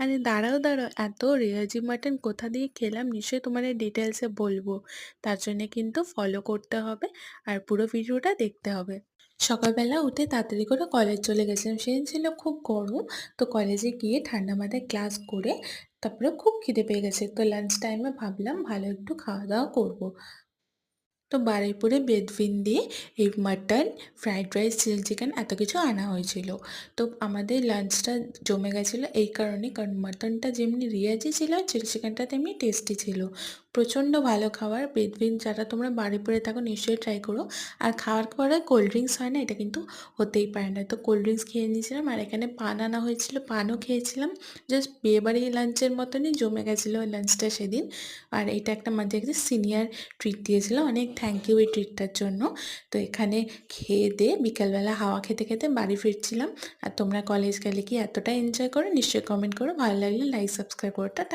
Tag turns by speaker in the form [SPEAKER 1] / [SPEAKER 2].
[SPEAKER 1] আরে দাঁড়াও, দাঁড়াও। এত রেওয়াজি মাটন কোথা দিয়ে খেলাম নিশ্চয়ই তোমাদের ডিটেইলসে বলবো। তার জন্যে কিন্তু ফলো করতে হবে আর পুরো ভিডিওটা দেখতে হবে। সকালবেলা উঠে তাড়াতাড়ি করে কলেজ চলে গেছিলাম। সেদিন ছিল খুব গরম। তো কলেজে গিয়ে ঠান্ডা মাথায় ক্লাস করে তারপরে খুব খিদে পেয়ে গেছে। তো লাঞ্চ টাইমে ভাবলাম ভালো একটু খাওয়া-দাওয়া করব। তো বারুইপুরে বেদভিন দিয়ে এই mutton, fried rice, chilli chicken এত কিছু আনা হয়েছিল। তো আমাদের লাঞ্চটা জমে গেছিলো এই কারণে, কারণ মাটনটা যেমনি রিয়াজি ছিল আর চিলি চিকেনটা তেমনি টেস্টি ছিল। প্রচণ্ড ভালো খাবার। বেদভিন যারা তোমরা বারুইপুরে থাকো নিশ্চয়ই ট্রাই করো। আর খাওয়ার পরে কোল্ড ড্রিঙ্কস হয় না, এটা কিন্তু হতেই পারে না। তো কোল্ড ড্রিঙ্কস খেয়ে নিয়েছিলাম আর এখানে পান আনা হয়েছিল, পানও খেয়েছিলাম। জাস্ট বিয়েবাড়ির লাঞ্চের মতনই জমে গেছিলো লাঞ্চটা সেদিন। আর এটা একটা আমাদের একটা সিনিয়র ট্রিট দিয়েছিল, অনেক থ্যাংক ইউ এই ট্রিটটার জন্য। তো এখানে খেয়ে দিয়ে বিকালবেলা হাওয়া খেতে খেতে বাড়ি ফিরছিলাম। আর তোমরা কলেজ গেলে কি এতটা এনজয় করো? নিশ্চয়ই কমেন্ট করো। ভালো লাগলে লাইক সাবস্ক্রাইব করো। টাটা।